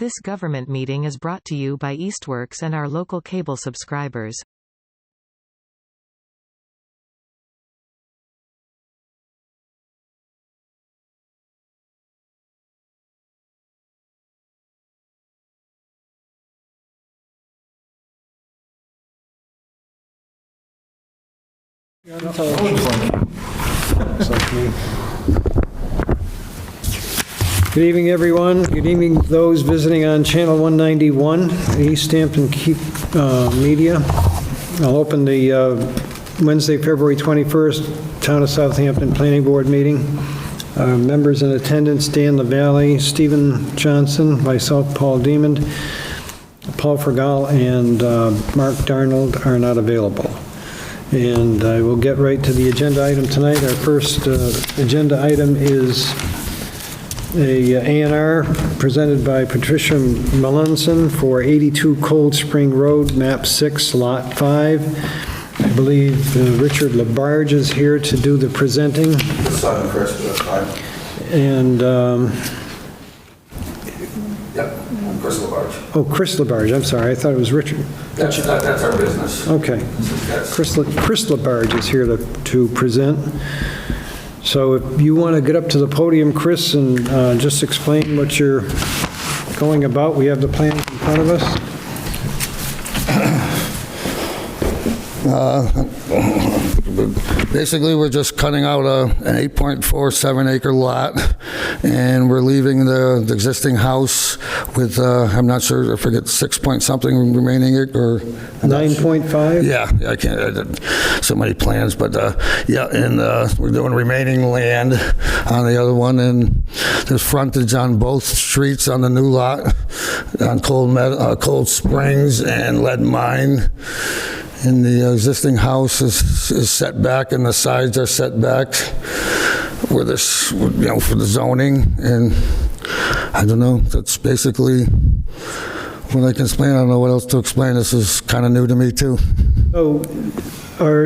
This government meeting is brought to you by Eastworks and our local cable subscribers. Good evening, everyone. Good evening, those visiting on Channel 191, Easthampton Media. I'll open the Wednesday, February 21st, Town of Southampton Planning Board meeting. Members in attendance: Dan LaValle, Stephen Johnson, myself, Paul Diamond, Paul Fergal, and Mark Darnold are not available. And I will get right to the agenda item tonight. Our first agenda item is a A&R presented by Patricia Melanson for 82 Cold Spring Road, map 6, lot 5. I believe Richard Labarge is here to do the presenting. And Chris Labarge. oh, Chris Labarge, I'm sorry, I thought it was Richard. That's our business. Okay. Chris Labarge is here to present. So if you want to get up to the podium, Chris, and just explain what you're going about. We have the plan in front of us. Basically, we're just cutting out an 8.47 acre lot, and we're leaving the existing house with, I'm not sure, I forget, 6 point something remaining or 9.5? Yeah, I can't, I did so many plans, but yeah, and we're doing remaining land on the other one, and there's frontage on both streets on the new lot, on Cold Springs and Lead Mine. And the existing house is set back, and the sides are set back for this, for the zoning. And I don't know, that's basically what I can explain. I don't know what else to explain. This is kind of new to me, too. So,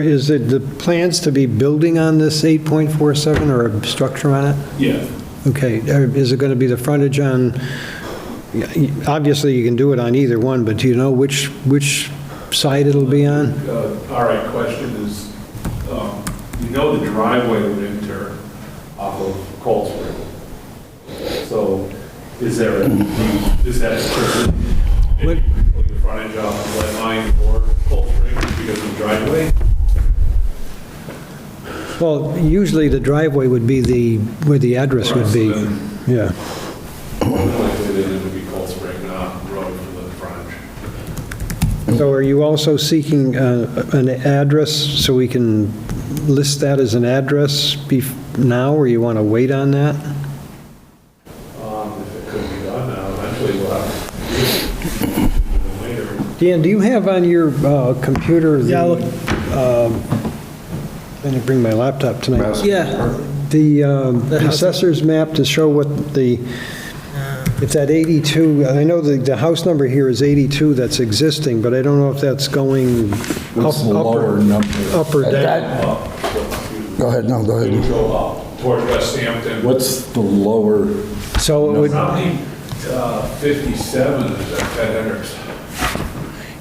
is it the plans to be building on this 8.47 or a structure on it? Yeah. Okay, is it going to be the frontage on, obviously you can do it on either one, but do you know which side it'll be on? All right, question is, the driveway would enter off of Cold Spring. So is that What? the frontage off Lead Mine or Cold Spring because of the driveway? Well, usually the driveway would be where the address would be. Yeah. More than likely then it would be Cold Spring Road for the frontage. So are you also seeking an address so we can list that as an address now, or you want to wait on that? If it could be done now, eventually we'll have to do it later. Dan, do you have on your computer let me bring my laptop tonight. Yeah. The assessor's map to show what it's at 82. I know the house number here is 82 that's existing, but I don't know if that's going up or down. Go ahead, no, go It would ahead. go up towards Westhampton. What's the lower? So it would, Probably 57 is at Ted Hendricks.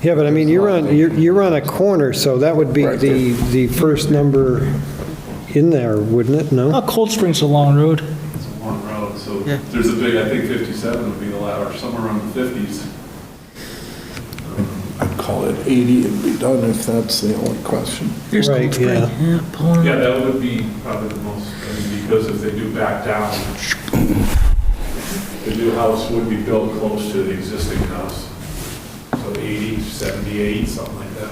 yeah, but I mean, you're on a corner, so that would be Right. the first number in there, wouldn't it? No? Cold Spring's a long road. It's a long road, so Yeah. there's a big, I think 57 would be the or somewhere around the 50s. I'd call it 80 and be done if that's the only question. Here's Right, Cold Spring. yeah. Yeah, pulling Yeah, up. that would be probably the most, because if they do back down, the new house would be built close to the existing house. So 80, 78, something like that.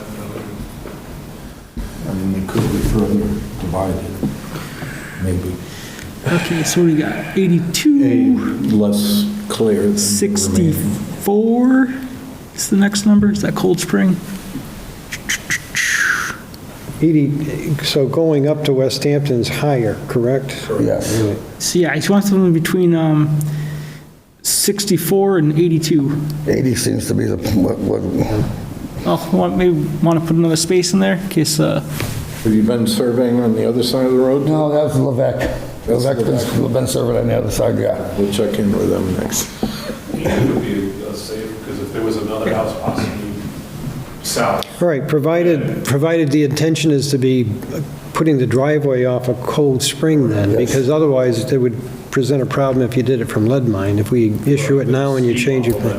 I mean, it could be further divided, maybe. Okay, so we got 82, Less clear than the remaining. 64 is the next number. Is that Cold Spring? 80, so going up to Westhampton's higher, correct? Yes. Right. So yeah, I just want something between 64 and 82. 80 seems to be the, what Oh, maybe want to put another space in there in case, Have you been surveying on the other side of the road? no, that's Levesque. That's Levesque's been serving on the other side, yeah. We'll check in with them next. it would be a safe, because if there was another house possibly south. All right, provided the intention is to be putting the driveway off of Cold Spring then, because otherwise it would present a problem if you did it from lead mine, if we issue it now and you change your plan.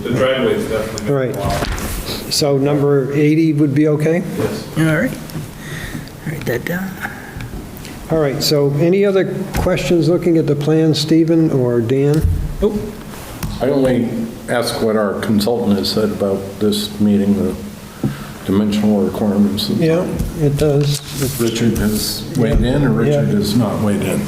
The driveway is definitely All right. going to block. So number 80 would be okay? Yes. All right. Write that down. All right, so any other questions looking at the plan, Stephen or Dan? I only ask what our consultant has said about this meeting, the dimensional requirements. Yeah, it does. Richard has weighed in, or Richard has not weighed in?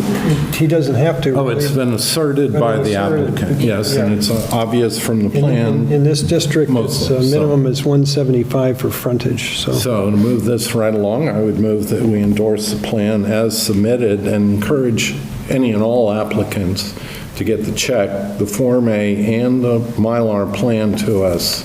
He doesn't have to. Oh, it's been asserted by the applicant, yes, and it's obvious from the plan. In this district, it's Mostly, so. minimum is 175 for frontage, so. So to move this right along, I would move that we endorse the plan as submitted and encourage any and all applicants to get the check, the Form A, and the Mylar plan to us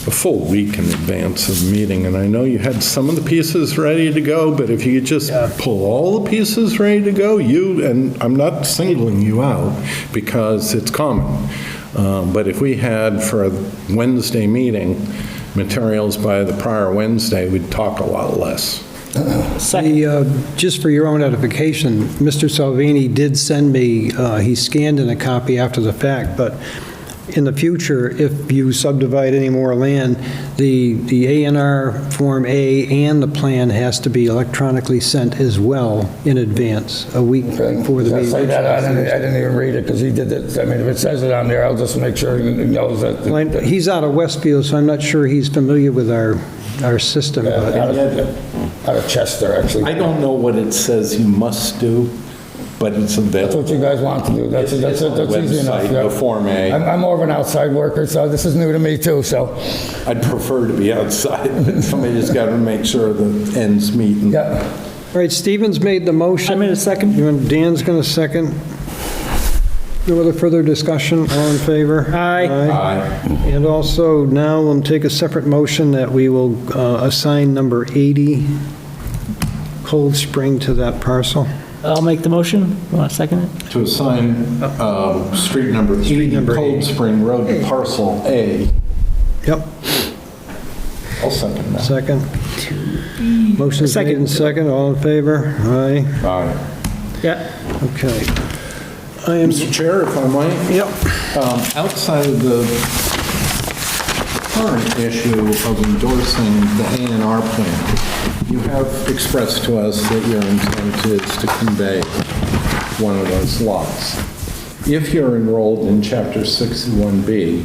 a full week in advance of the meeting. And I know you had some of the pieces ready to go, but if you could just pull all the pieces ready to go, and I'm not singling you out because it's common, but if we had for a Wednesday meeting materials by the prior Wednesday, we'd talk a lot less. Just for your own edification, Mr. Salvini did send me, he scanned in a copy after the fact, but in the future, if you subdivide any more land, the A&R Form A and the plan has to be electronically sent as well in advance, a week before the Did I say meeting. that? I didn't even read it because he did it. I mean, if it says it on there, I'll just make sure he knows that. He's out of Westfield, so I'm not sure he's familiar with our system, but Out of Chester, actually. I don't know what it says you must do, but it's That's available. what you guys want to do. That's It's on the easy enough. website, yeah. the Form A. I'm more of an outside worker, so this is new to me too, so, I'd prefer to be outside, but somebody just got to make sure the ends meet. And yeah. All right, Stephen's made the motion. I made a second. Dan's going to second. No other further discussion? All in favor? Aye. And also, now we'll take a separate motion that we will assign number 80 Cold Spring to that parcel. I'll make the motion. You want to second it? To assign street number 80 number Cold 80. Spring Road to parcel A. Yep, I'll second that. second. Motion's made Second. and second, all in favor? Aye, Aye. Yeah. okay. I am, Mr. Chair, if I might? yep, Outside of the current issue of endorsing the A&R plan, you have expressed to us that your intent is to convey one of those lots. If you're enrolled in Chapter 61B,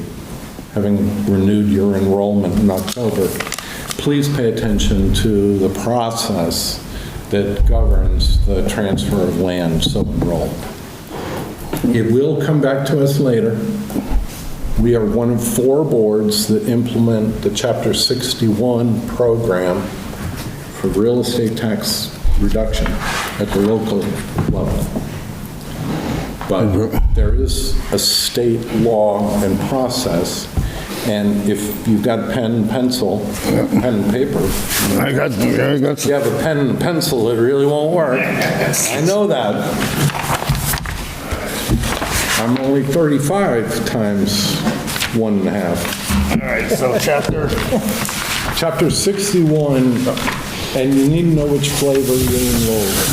having renewed your enrollment in October, please pay attention to the process that governs the transfer of land so enrolled. It will come back to us later. We are one of 4 boards that implement the Chapter 61 program for real estate tax reduction at the local level. But there is a state law and process, and if you've got pen and pencil, pen and paper, I got if you have a pen and a pencil, it really won't work. I know that. I'm only 35 times 1.5. All right, so chapter, Chapter 61, and you need to know which flavor you're enrolled in.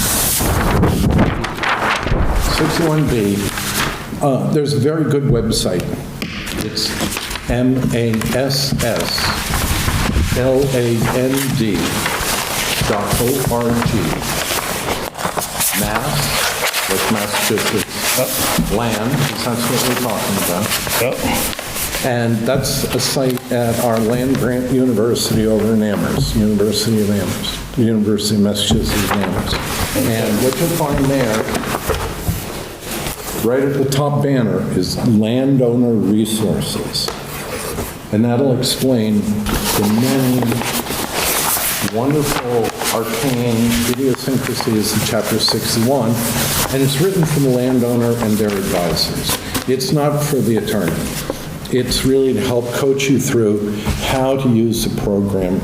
61B, there's a very good website. It's massland.org. Mass, like Massachusetts, land, because that's what we're talking about. And that's a site at our land-grant university over in Amherst, University of Amherst, University of Massachusetts Amherst. And what you'll find there, right at the top banner, is landowner resources. And that'll explain the many wonderful arcane idiosyncrasies of Chapter 61, and it's written for the landowner and their advisors. It's not for the attorney. It's really to help coach you through how to use the program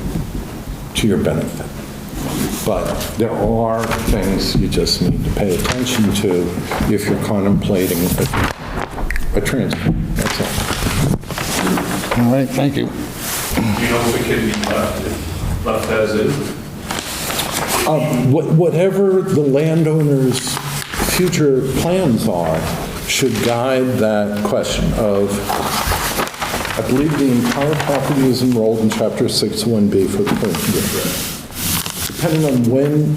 to your benefit. But there are things you just need to pay attention to if you're contemplating a transfer, that's all. All right, thank you. Do you know if it can be left as is? Whatever the landowner's future plans are should guide that question of, I believe the entire property is enrolled in Chapter 61B for the current year. Depending on when,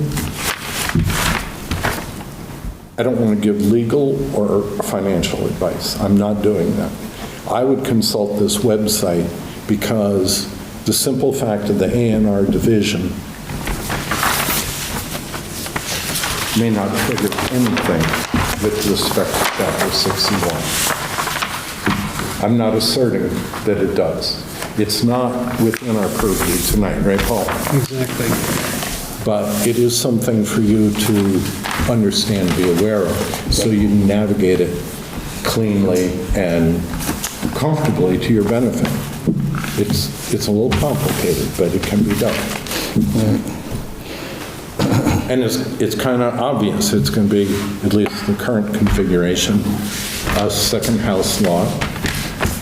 I don't want to give legal or financial advice. I'm not doing that. I would consult this website because the simple fact of the A&R division may not trigger anything with respect to Chapter 61. I'm not asserting that it does. It's not within our purview tonight, right, Paul? Exactly. But it is something for you to understand, be aware of, so you can navigate it cleanly and comfortably to your benefit. It's a little complicated, but it can be done. And it's kind of obvious. It's going to be, at least the current configuration, a second house lot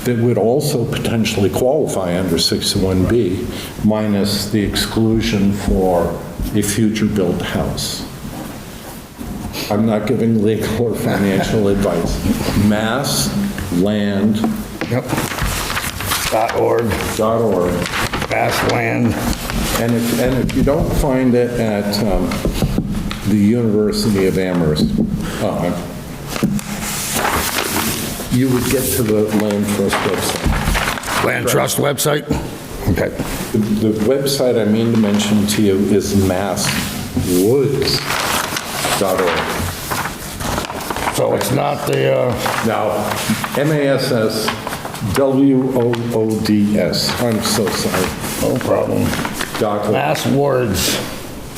that would also potentially qualify under 61B, minus the exclusion for a future built house. I'm not giving legal or financial advice. Mass Land. Yep. .org. Mass Land. And if you don't find it at the University of Amherst, you would get to the Land Trust website. Land Trust website? Okay. The website I mean to mention to you is masswoods.org. So it's not the, Now, MASSWOODS, I'm so sorry. no problem. .org. Mass Words.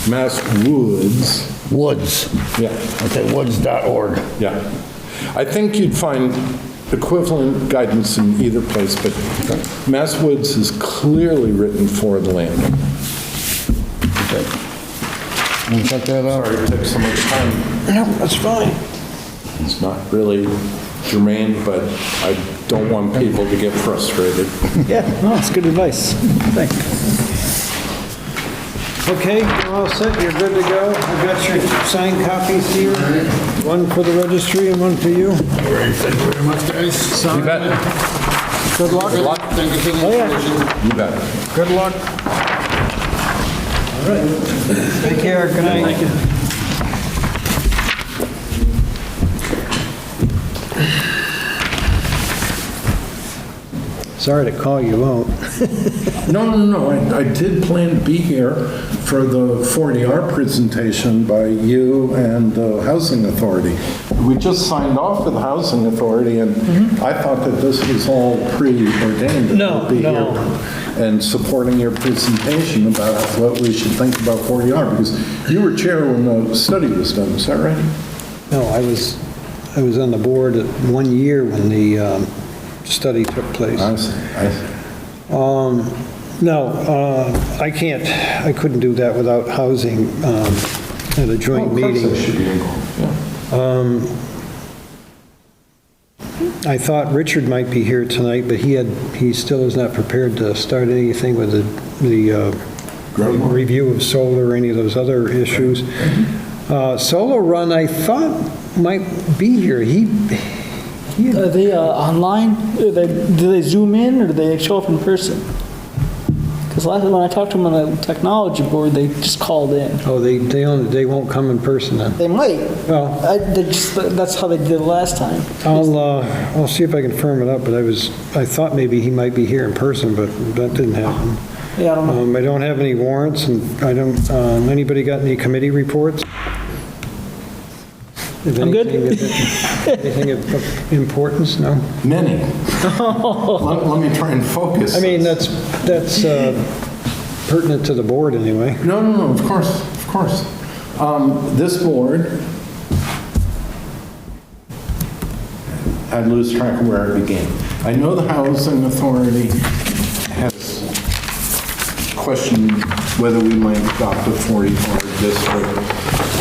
Masswoods, Woods. yeah, Okay, woods.org. yeah. I think you'd find equivalent guidance in either place, but Masswoods is clearly written for the land. Okay. Can you check that out? Sorry it took so much time. No, that's fine. It's not really germane, but I don't want people to get frustrated. Yeah, no, it's good advice. Thanks. Okay, you're all set, you're good to go. I've got your signed copies here, one for the registry and one for you. Thank you very much, guys. You bet. Good luck. Good luck. Thank you for the Oh, yeah. information. You bet. Good luck. All right. Take care, good night. Thank you. Sorry to call you out. No. I did plan to be here for the 40R presentation by you and the Housing Authority. We just signed off with the Housing Authority, and I thought that this was all preordained. No, to be no. here and supporting your presentation about what we should think about 40R, because you were chair when the study was done, is that right? No, I was on the board 1 year when the study took place. I see. No, I couldn't do that without housing at a joint meeting. Of course I should be involved, yeah. I thought Richard might be here tonight, but he still is not prepared to start anything with the review of solar or any of those other issues. Solar Run, I thought might be here. Are they online? Do they zoom in, or do they show up in person? Because last time when I talked to them on the technology board, they just called in. Oh, they won't come in person then? They might. Well, That's how they did it last time. I'll see if I can firm it up, but I thought maybe he might be here in person, but that didn't happen. Yeah, I don't know. I don't have any warrants, and I don't, anybody got any committee reports? I'm good. Anything of importance? No? Many. Let me try and focus. I mean, that's pertinent to the board anyway. No, of course. This board, I lose track of where I began. I know the Housing Authority has questioned whether we might adopt a 40R district,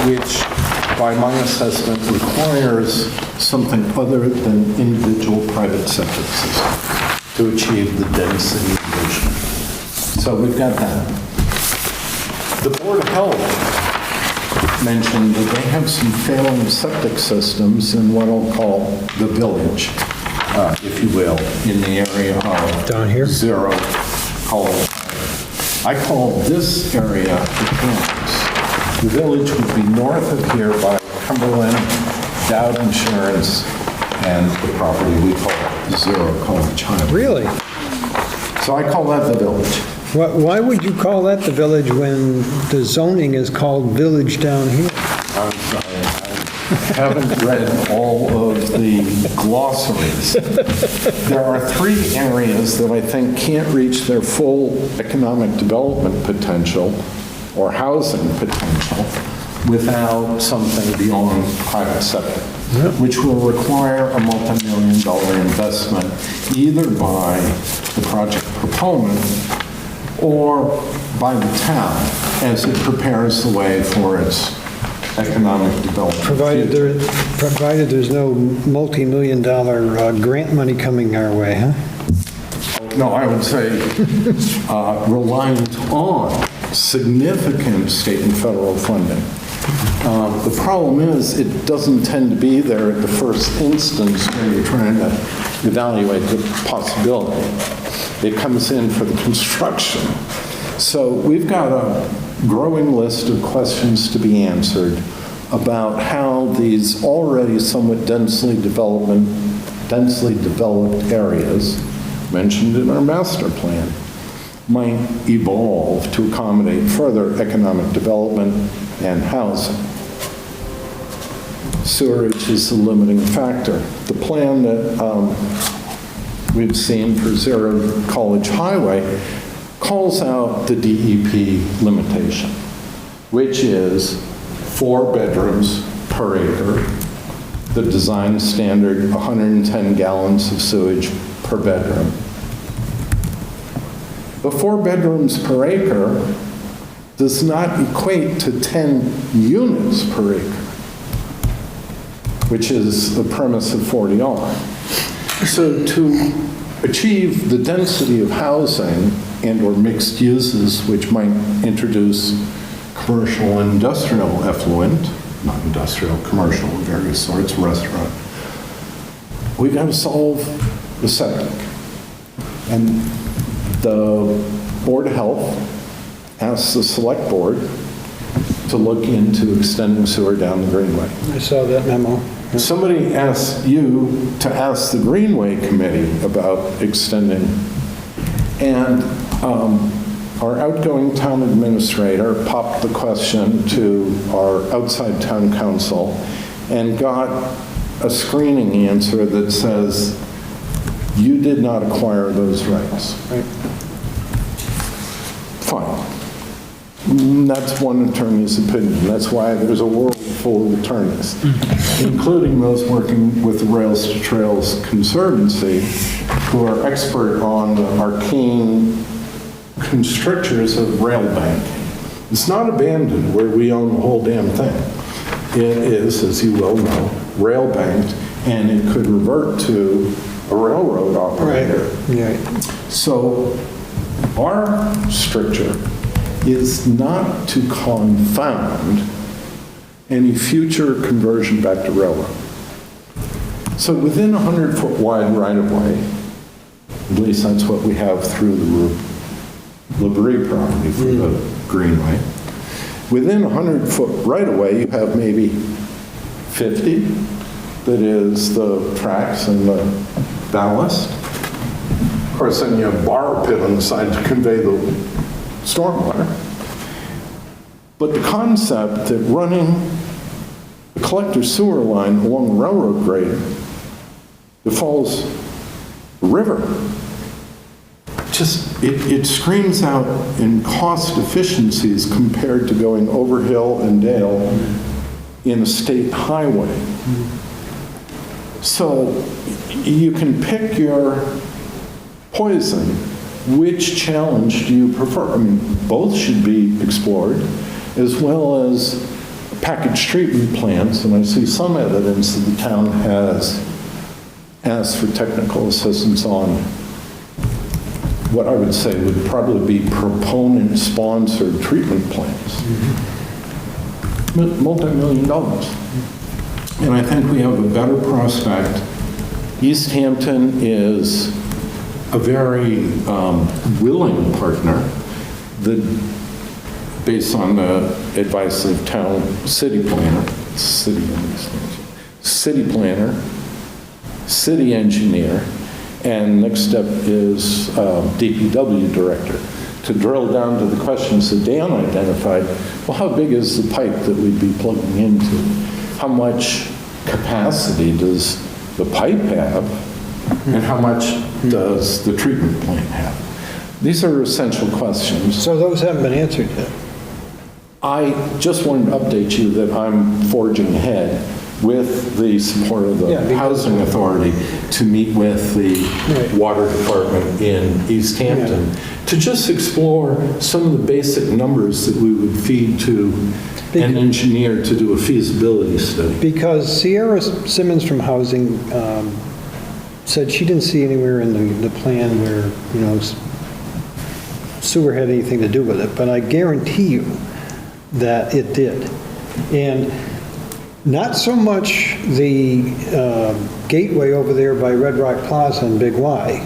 which by my assessment, requires something other than individual private septic systems to achieve the density vision. So we've got that. The Board of Health mentioned that they have some failing septic systems in what I'll call the village, if you will, in the area of Down here? Zero College. I call this area the campus. The village would be north of here by Cumberland, Dowd Insurance, and the property we call Zero College Highway. Really? So I call that the village. Why would you call that the village when the zoning is called village down here? I'm sorry, I haven't read all of the glossaries. There are 3 areas that I think can't reach their full economic development potential or housing potential without something beyond private septic, which will require a multi-million-dollar investment either by the project proponent or by the town as it prepares the way for its economic development. Provided there's no multi-million-dollar grant money coming our way, huh? No, I would say reliant on significant state and federal funding. The problem is it doesn't tend to be there at the first instance when you're trying to evaluate the possibility. It comes in for the construction. So we've got a growing list of questions to be answered about how these already somewhat densely developed areas mentioned in our master plan might evolve to accommodate further economic development and housing. Sewerage is the limiting factor. The plan that we've seen for Zero College Highway calls out the DEP limitation, which is 4 bedrooms per acre, the design standard 110 gallons of sewage per bedroom. The 4 bedrooms per acre does not equate to 10 units per acre, which is the premise of 40R. So to achieve the density of housing and or mixed uses, which might introduce commercial and industrial effluent, not industrial, commercial of various sorts, restaurant, we've got to solve the septic. And the Board of Health asks the Select Board to look into extending sewer down the Greenway. I saw that memo. Somebody asked you to ask the Greenway Committee about extending, and our outgoing town administrator popped the question to our outside town council and got a screening answer that says, you did not acquire those rights. Right. Fine. That's one attorney's opinion. That's why there's a world full of attorneys, including those working with the Rails to Trails Conservancy, who are expert on the arcane constrictures of rail banking. It's not abandoned where we own the whole damn thing. It is, as you well know, rail banked, and it could revert to a railroad operator. Right. So our stricture is not to confound any future conversion back to railroad. So within a 100-foot wide right-of-way, at least that's what we have through the Labrie property for the Greenway, within a 100-foot right-of-way, you have maybe 50 that is the tracks and the ballast. Of course, then you have a bar pit on the side to convey the stormwater. But the concept that running a collector sewer line along the railroad grade that follows the river, just, it screams out in cost efficiencies compared to going over hill and dale in a state highway. So you can pick your poison. Which challenge do you prefer? I mean, both should be explored, as well as packaged treatment plants, and I see some evidence that the town has asked for technical assistance on what I would say would probably be proponent-sponsored treatment plants. Multi-million dollars. And I think we have a better prospect. Easthampton is a very willing partner that, based on the advice of city planner, city engineer, and next step is DPW director, to drill down to the questions that Dan identified. Well, how big is the pipe that we'd be plugging into? How much capacity does the pipe have? And how much does the treatment plant have? These are essential questions. So those haven't been answered yet. I just wanted to update you that I'm forging ahead with the support of the Housing Authority to meet with the Water Department in Easthampton to just explore some of the basic numbers that we would feed to an engineer to do a feasibility study. Because Sierra Simmons from Housing said she didn't see anywhere in the plan where, sewer had anything to do with it, but I guarantee you that it did. And not so much the gateway over there by Red Rock Plaza and Big Y,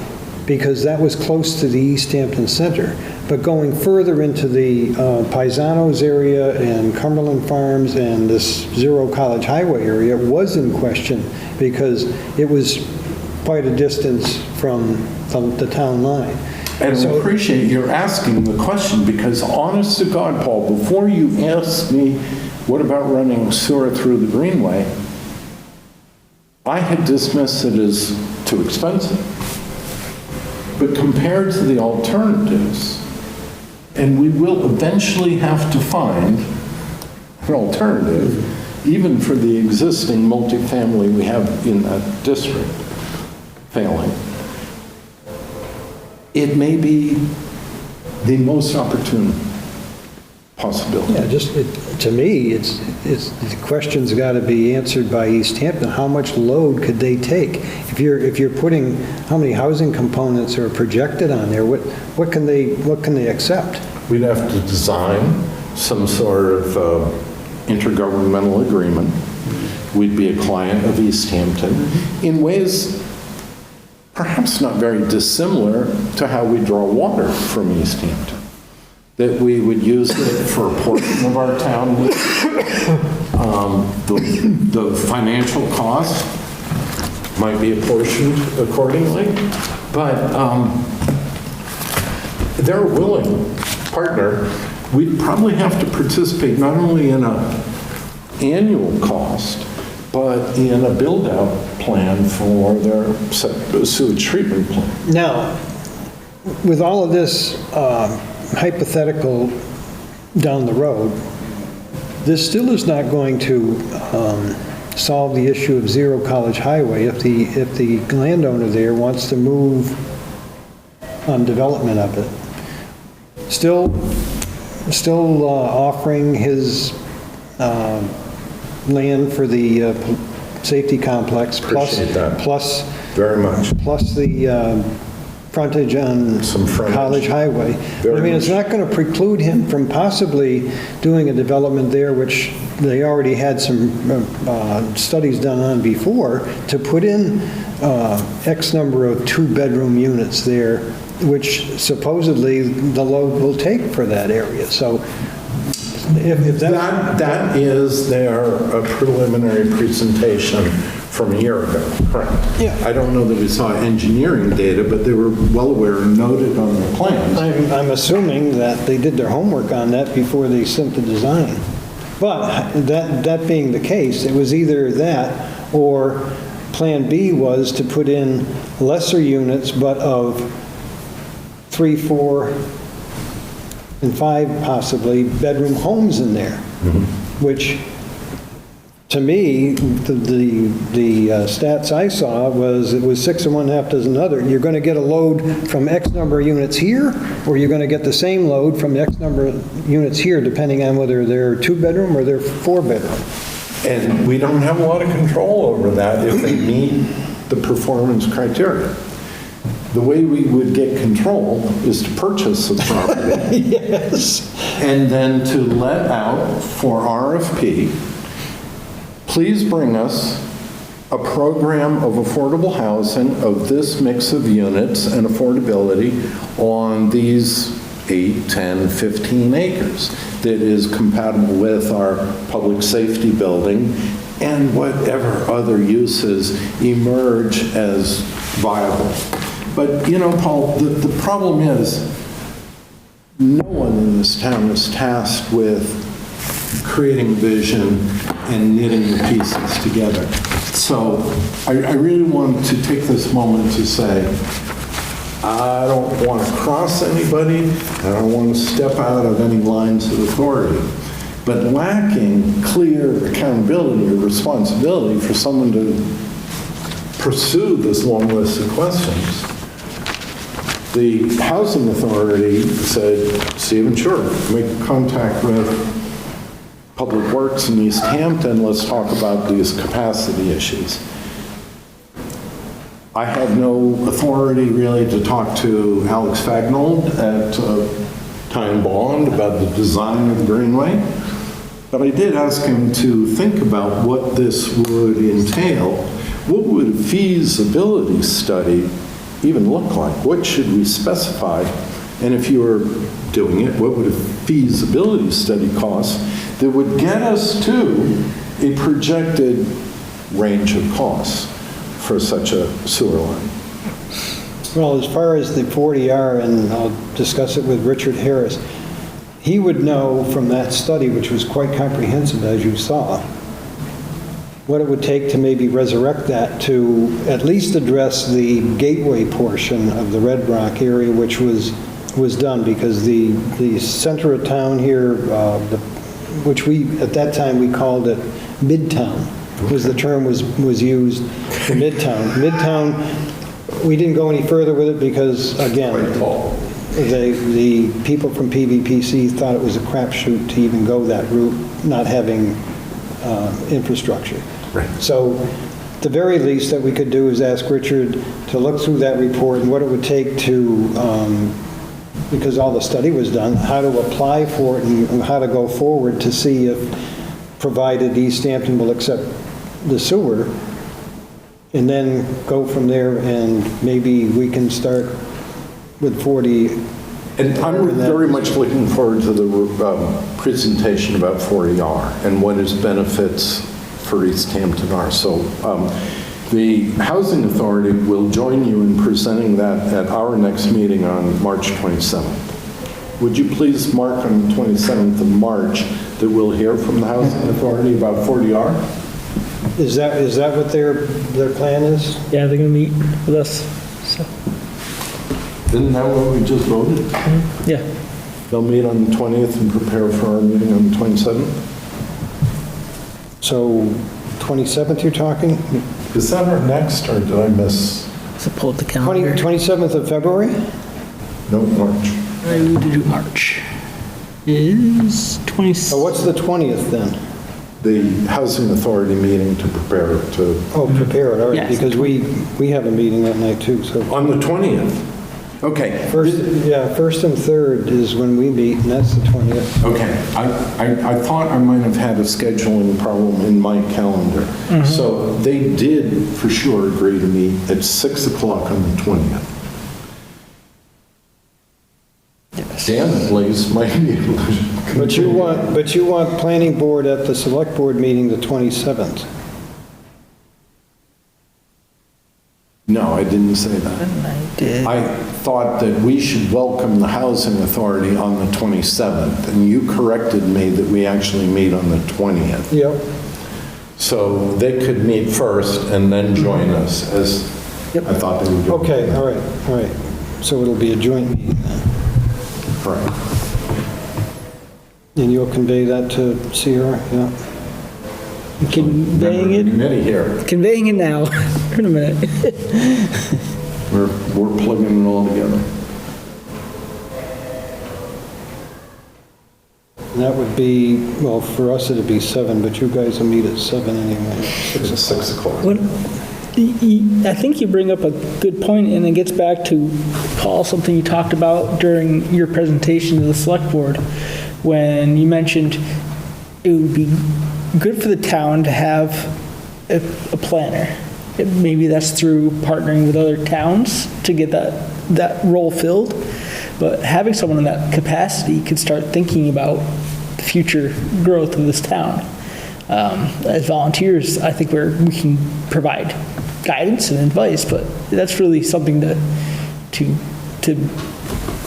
because that was close to the Easthampton Center. But going further into the Paisanos area and Cumberland Farms and this Zero College Highway area was in question because it was quite a distance from the town line. And I appreciate your asking the question, because honest to God, Paul, before you asked me, what about running sewer through the Greenway? I had dismissed it as too expensive. But compared to the alternatives, and we will eventually have to find an alternative, even for the existing multifamily we have in that district failing, it may be the most opportune possibility. Yeah, to me, it's the question's got to be answered by Easthampton. How much load could they take? If you're putting how many housing components are projected on there, what can they accept? We'd have to design some sort of intergovernmental agreement. We'd be a client of Easthampton in ways perhaps not very dissimilar to how we draw water from Easthampton. That we would use it for a portion of our town. The financial cost might be apportioned accordingly, but they're a willing partner. We'd probably have to participate not only in an annual cost, but in a build-out plan for their sewage treatment plant. Now, with all of this hypothetical down the road, this still is not going to solve the issue of Zero College Highway if the landowner there wants to move on development of it. Still offering his land for the safety complex, Appreciate that. plus Very much. plus the frontage on Some frontage. College Highway. Very I mean, it's much. not going to preclude him from possibly doing a development there, which they already had some studies done on before, to put in X number of two-bedroom units there, which supposedly the load will take for that area. So if That is their preliminary presentation from a year ago, correct? Yeah. I don't know that we saw engineering data, but they were well aware and noted on the plans. I'm assuming that they did their homework on that before they sent the design. But that being the case, it was either that or Plan B was to put in lesser units, but of 3, 4, and 5 possibly bedroom homes in there, which To me, the stats I saw was, it was 6 and 1/2 dozen other. You're going to get a load from X number of units here, or you're going to get the same load from X number of units here, depending on whether they're 2-bedroom or they're 4-bedroom. And we don't have a lot of control over that if they meet the performance criteria. The way we would get control is to purchase the property. Yes. And then to let out for RFP, please bring us a program of affordable housing of this mix of units and affordability on these 8, 10, 15 acres that is compatible with our public safety building and whatever other uses emerge as viable. But, you know, Paul, the problem is no one in this town is tasked with creating vision and knitting the pieces together. So I really want to take this moment to say, I don't want to cross anybody, I don't want to step out of any lines of authority, but lacking clear accountability or responsibility for someone to pursue this long list of questions. The Housing Authority said, Stephen, sure, make contact with Public Works in Easthampton, let's talk about these capacity issues. I had no authority really to talk to Alex Fagnold at Time Bond about the design of the Greenway, but I did ask him to think about what this would entail. What would a feasibility study even look like? What should we specify? And if you were doing it, what would a feasibility study cost that would get us to a projected range of costs for such a sewer line? Well, as far as the 40R, and I'll discuss it with Richard Harris, he would know from that study, which was quite comprehensive, as you saw, what it would take to maybe resurrect that to at least address the gateway portion of the Red Rock area, which was done, because the center of town here, which we, at that time, we called it Midtown, was the term was used for Midtown. Midtown, we didn't go any further with it because, again, the people from PVPC thought it was a crapshoot to even go that route, not having infrastructure. Right. So the very least that we could do is ask Richard to look through that report and what it would take to, because all the study was done, how to apply for it and how to go forward to see if, provided Easthampton will accept the sewer, and then go from there, and maybe we can start with 40. And I'm very much looking forward to the presentation about 40R and what its benefits for Easthampton are. So the Housing Authority will join you in presenting that at our next meeting on March 27th. Would you please mark on the 27th of March that we'll hear from the Housing Authority about 40R? Is that what their plan is? Yeah, they're gonna meet with us, so, Isn't that what we just voted? yeah. They'll meet on the 20th and prepare for our meeting on the 27th? So 27th you're talking? Is that our next, or did I miss? So pull up the calendar. 27th of February? No, March. March is 20. So what's the 20th then? The Housing Authority meeting to prepare to, Oh, prepare it, all right, Yes. because we have a meeting that night too, so. on the 20th? Okay. First and third is when we meet, and that's the 20th. Okay, I thought I might have had a scheduling problem in my calendar. So they did for sure agree to meet at 6 o'clock on the 20th. Dan, at least, might be able to. But you want planning board at the select board meeting the 27th. No, I didn't say that. I did. I thought that we should welcome the Housing Authority on the 27th, and you corrected me that we actually meet on the 20th. Yep. So they could meet first and then join us, as I thought they would do. Okay, all right. So it'll be a joint meeting then. Correct. And you'll convey that to Sierra, yeah? Conveying it, Committee here. conveying it now. In a minute. We're plugging it all together. And that would be, well, for us it'd be 7, but you guys will meet at 7 anyway. It's 6 o'clock. I think you bring up a good point, and it gets back to, Paul, something you talked about during your presentation to the select board, when you mentioned it would be good for the town to have a planner. Maybe that's through partnering with other towns to get that role filled, but having someone in that capacity could start thinking about the future growth of this town. As volunteers, I think we can provide guidance and advice, but that's really something to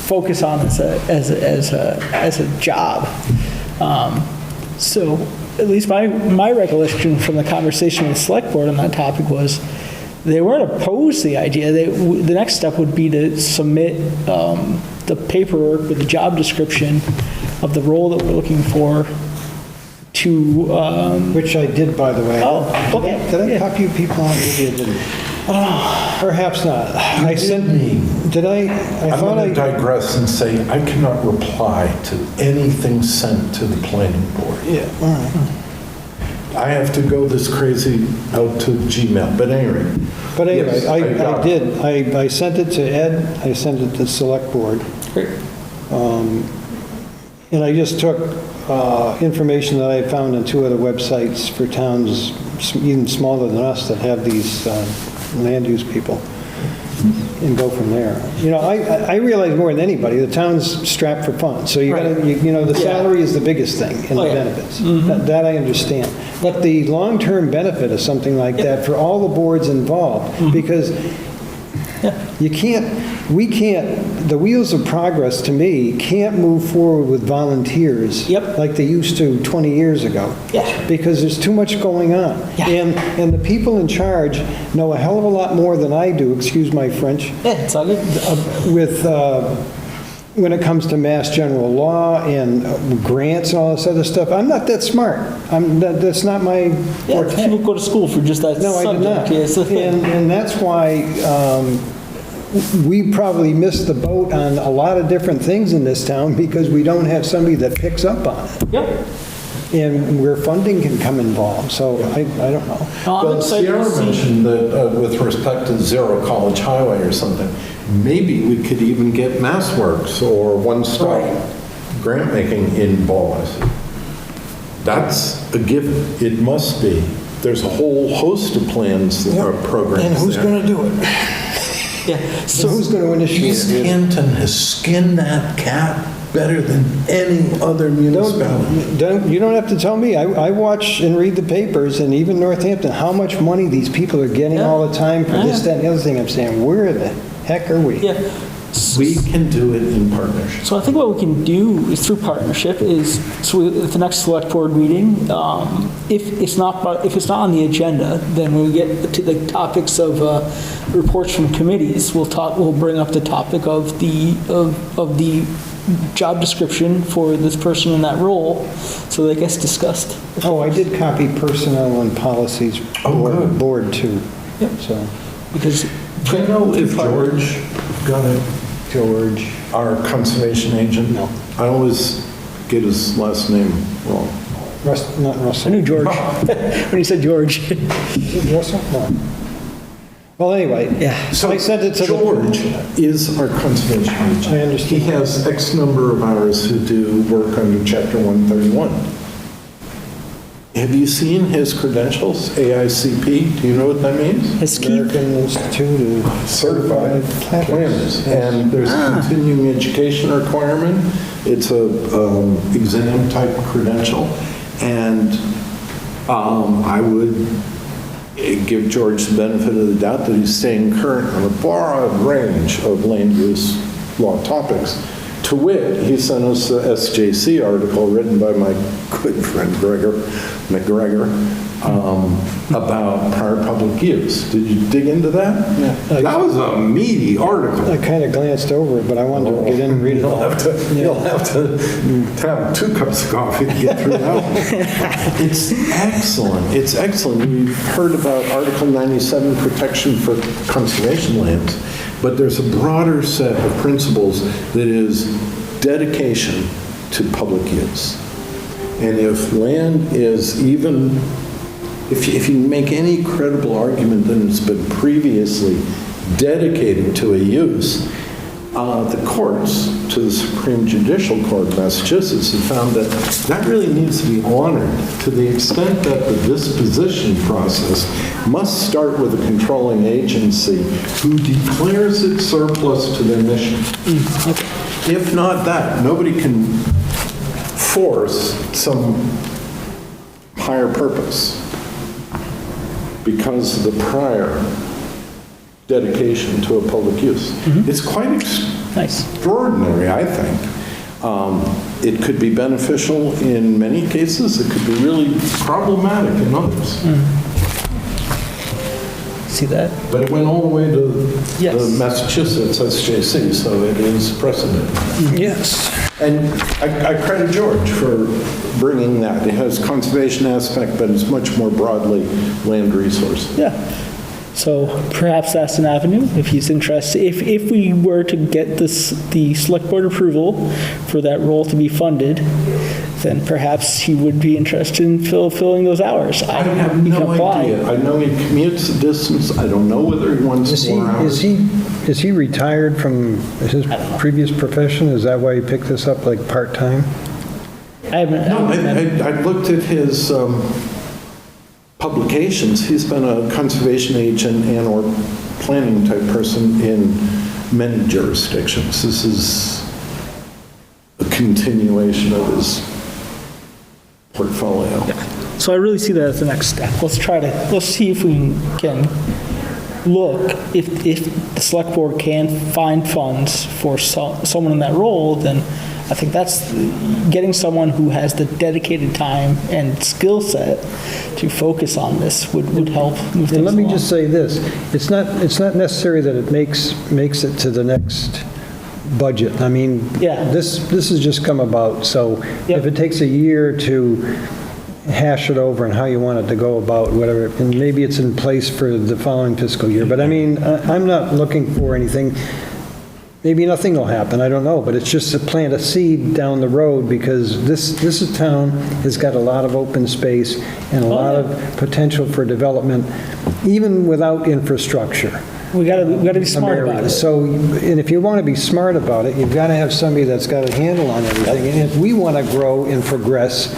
focus on as a job. So at least my recollection from the conversation with the select board on that topic was they weren't opposed to the idea. The next step would be to submit the paperwork with the job description of the role that we're looking for to... Which I did, by the way. Oh, okay. Did I copy you people on? Maybe I didn't. Perhaps not. I sent me. Did I? I'm going to digress and say I cannot reply to anything sent to the planning board. Yeah, all right. I have to go this crazy out to Gmail, but anyway. But anyway, Yes, I got it. did. I sent it to Ed, I sent it to Select Board. Great. And I just took information that I found on 2 other websites for towns even smaller than us that have these land use people and go from there. You know, I realize more than anybody, the town's strapped for funds. So you gotta, you know, the salary is the biggest thing in the benefits. That I understand. But the long-term benefit of something like that for all the boards involved, because we can't, the wheels of progress, to me, can't move forward with volunteers like they used to 20 years ago. Yeah. Because there's too much going on. Yeah. And the people in charge know a hell of a lot more than I do, excuse my French, Yeah, it's all good. with, when it comes to mass general law and grants and all this other stuff. I'm not that smart. That's not my Yeah, forte. people go to school for just that No, I did subject. not. Yeah, it's the thing. And that's why we probably missed the boat on a lot of different things in this town because we don't have somebody that picks up on it. Yep. And where funding can come involved, so I don't know. No, I'm Well, excited Sierra to see. mentioned that with respect to Zero College Highway or something, maybe we could even get MassWorks or One Stop grant making involved. That's a given. It must be. There's a whole host of plans or programs And who's there. going to do it? Yeah. So who's going to initiate it? Easthampton has skinned that cat better than any other municipality. You don't have to tell me. I watch and read the papers, and even Northampton, how much money these people are getting all the time for this, that, and the other thing. I'm saying, where the heck are we? Yeah. We can do it in partnership. So I think what we can do is through partnership is, so at the next select board meeting, if it's not on the agenda, then when we get to the topics of reports from committees, we'll bring up the topic of the job description for this person in that role, so that gets discussed. Oh, I did copy personnel and policies board too. Yep. So, Because Do you know if George got it? George. Our conservation agent? No. I always get his last name wrong. Not I Russell. knew George when he said George. Is it Russell? No. Well, anyway, so I sent it to George is our conservation agent. I understand. He has X number of hours who do work under Chapter 131. Have you seen his credentials, AICP? Do you know what that means? His key. American Institute of Certified planners. And there's a continuing education requirement. It's a exam type credential. And I would give George the benefit of the doubt that he's staying current on a broad range of land use law topics to To wit, he sent us the SJC article written by my good friend McGregor about prior public use. Did you dig into that? Yeah. That was a meaty article. I kind of glanced over it, but I wanted to get in and read it all. You'll have to have 2 cups of coffee to get through that one. It's excellent. It's excellent. We've heard about Article 97, protection for conservation lands, but there's a broader set of principles that is dedication to public use. And if land is even, if you make any credible argument that it's been previously dedicated to a use, the courts, to the Supreme Judicial Court of Massachusetts, have found that that really needs to be honored to the extent that the disposition process must start with a controlling agency who declares it surplus to their mission. If not that, nobody can force some higher purpose because of the prior dedication to a public use. It's quite extraordinary, I think. It could be beneficial in many cases. It could be really problematic in others. See that? But it went all the way to Yes. the Massachusetts SJC, so it is precedent. Yes. And I credit George for bringing that. It has conservation aspect, but it's much more broadly land resource. Yeah. So perhaps that's an avenue if he's interested. If we were to get the select board approval for that role to be funded, then perhaps he would be interested in filling those hours. I have no idea. I know he commutes the distance. I don't know whether he wants more hours. Is he retired from his previous profession? Is that why he picked this up, like part-time? I haven't. No, I looked at his publications. He's been a conservation agent and or planning type person in many jurisdictions. This is a continuation of his portfolio. So I really see that as the next step. Let's see if we can look, if the select board can find funds for someone in that role, then I think that's getting someone who has the dedicated time and skill set to focus on this would help move things And let me along. just say this, it's not necessary that it makes it to the next budget. I mean, Yeah. this has just come about, so Yep. if it takes a year to hash it over and how you want it to go about, whatever, and maybe it's in place for the following fiscal year, but I mean, I'm not looking for anything. Maybe nothing will happen, I don't know, but it's just to plant a seed down the road, because this town has got a lot of open space and a lot of potential for development, even without infrastructure. We gotta be smart about it. So, and if you want to be smart about it, you've got to have somebody that's got a handle on everything. And if we want to grow and progress,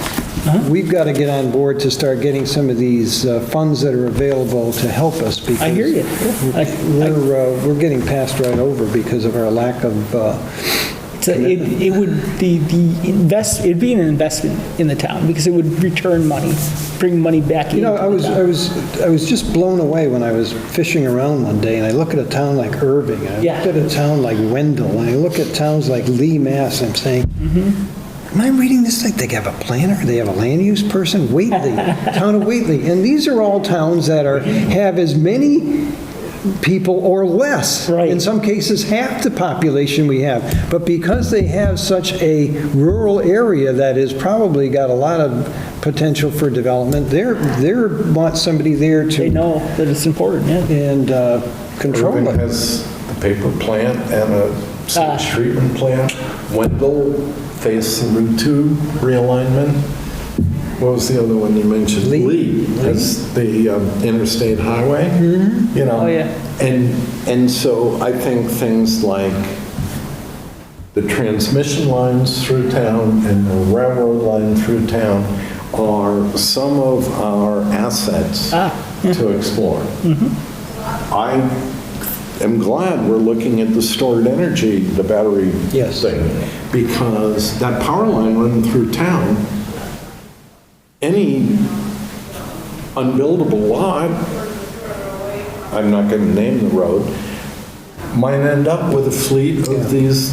we've got to get on board to start getting some of these funds that are available to help us. Because I hear you. we're getting passed right over because of our lack of. It would be it'd be an investment in the town because it would return money, bring money back in. You know, I was just blown away when I was fishing around one day, and I look at a town like Irving, and I looked at a town like Wendell, and I look at towns like Lee, Mass. I'm saying, am I reading this like they have a planner? They have a land use person? Whately, town of Whately, and these are all towns that have as many people or less. Right. In some cases, half the population we have. But because they have such a rural area that has probably got a lot of potential for development, they want somebody there to. They know that it's important, yeah. And control Irving it. has a paper plant and a sewage treatment plant. Wendell faced the Route 2 realignment. What was the other one you mentioned? Lee. Has the interstate highway. You know. Oh, yeah. And so I think things like the transmission lines through town and the railroad line through town are some of our assets to explore. I am glad we're looking at the stored energy, the battery thing, because that power line running through town, any unbuildable lot, I'm not going to name the road, might end up with a fleet of these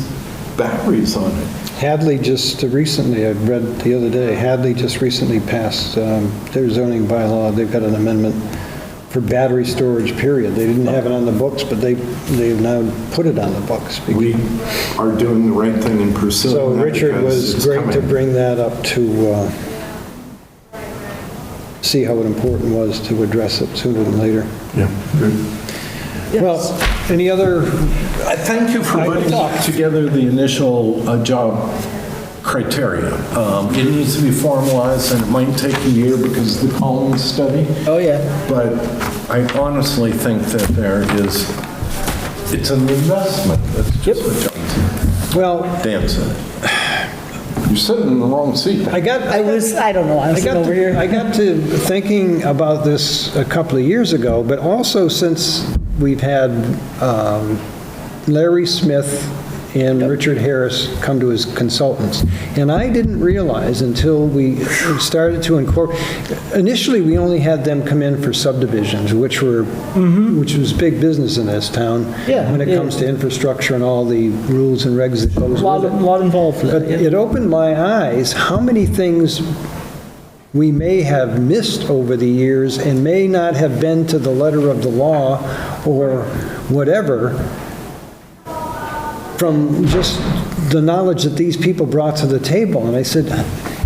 batteries on it. Hadley just recently, I read the other day, Hadley just recently passed their zoning bylaw. They've got an amendment for battery storage, period. They didn't have it on the books, but they've now put it on the books. We are doing the right thing in pursuing So that Richard because was it's great to coming. bring that up to see how important it was to address it sooner than later. Yeah, good. Well, any other, I thank you for putting together the initial job criteria. It needs to be formalized, and it might take a year because of the Collins study, Oh, yeah. but I honestly think that it's an investment. That's just what John said. well, Dan said. You're sitting in the wrong seat. I don't know, I'm sitting over here. I got to thinking about this a couple of years ago, but also since we've had Larry Smith and Richard Harris come to as consultants. And I didn't realize until we started to incorporate, initially, we only had them come in for subdivisions, which was big business in this town. Yeah, when it yeah. comes to infrastructure and all the rules and regs that goes A lot, with it. lot involved for But that. yeah. it opened my eyes how many things we may have missed over the years and may not have been to the letter of the law or whatever from just the knowledge that these people brought to the table. And I said,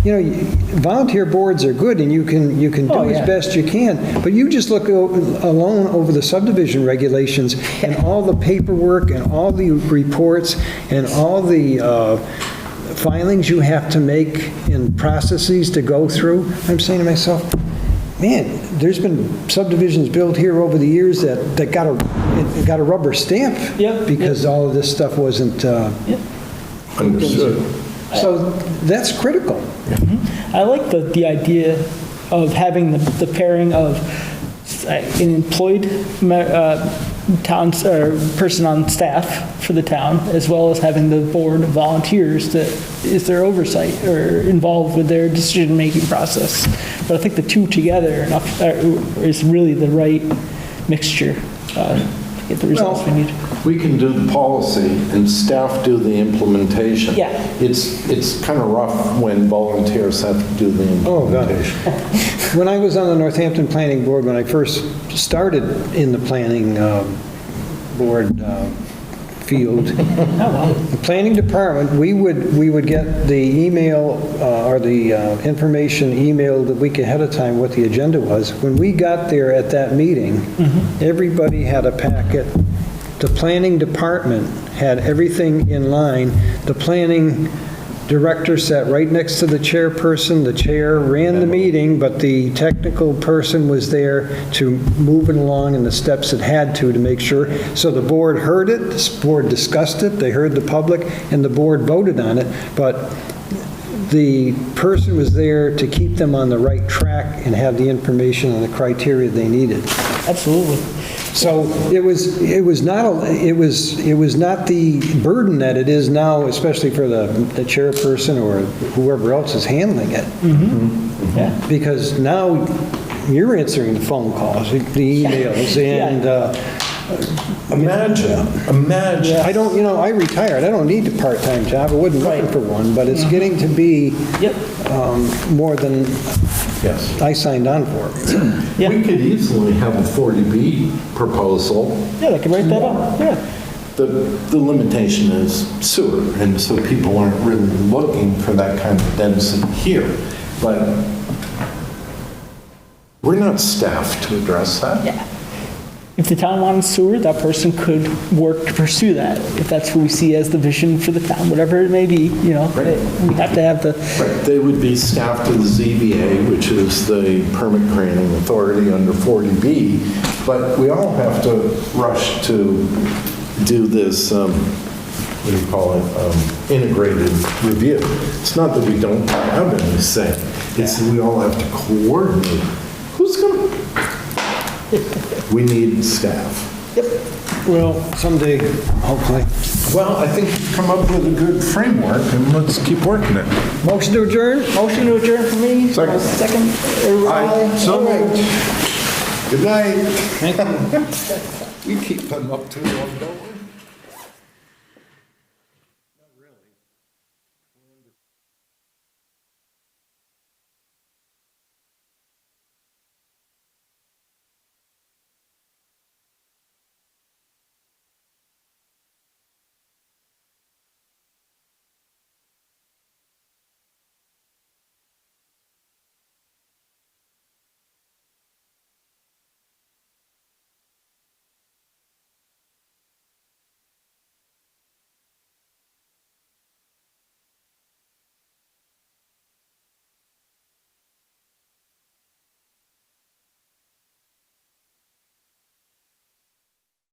you know, volunteer boards are good and you can do Oh, as yeah. best you can, but you just look alone over the subdivision regulations and all the paperwork and all the reports and all the filings you have to make and processes to go through. I'm saying to myself, man, there's been subdivisions built here over the years that got a rubber stamp Yep, because all of this stuff wasn't, Understood. so that's critical. I like the idea of having the pairing of an employed person on staff for the town, as well as having the board of volunteers that is their oversight or involved with their decision-making process. But I think the two together is really the right mixture to get the results we need. We can do the policy and staff do the implementation. Yeah. It's kind of rough when volunteers have to do the Oh, God. implementation. When I was on the Northampton Planning Board, when I first started in the planning board field, the planning department, we would get the email or the information emailed a week ahead of time what the agenda was. When we got there at that meeting, everybody had a packet. The planning department had everything in line. The planning director sat right next to the chairperson. The chair ran the meeting, but the technical person was there to move it along in the steps it had to make sure. So the board heard it, the board discussed it, they heard the public, and the board voted on it. But the person was there to keep them on the right track and have the information and the criteria they needed. Absolutely. So it was not the burden that it is now, especially for the chairperson or whoever else is handling it. Yeah. Because now you're answering the phone calls, the emails, and Imagine. I don't, I retired. I don't need a part-time job. I wasn't looking for one, but it's getting to be Yep. more than Yes. I signed on for. Yeah. We could easily have a 40B proposal. Yeah, they can write that up. Yeah. The limitation is sewer, and so people aren't really looking for that kind of density here. But we're not staffed to address that. Yeah. If the town wanted sewer, that person could work to pursue that, if that's who we see as the vision for the town, whatever it may be, we have to have the, Right, they would be staffed to the ZBA, which is the permit granting authority under 40B, but we all have to rush to do this, what do you call it, integrated review. It's not that we don't have any say, it's that we all have to coordinate. Who's going to... We need staff. Well, someday, hopefully. Well, I think we've come up with a good framework, and let's keep working it. Motion to adjourn? motion to adjourn for me. Second. Second. Aye. So All right. moved. Good night. We keep them up too long, don't we?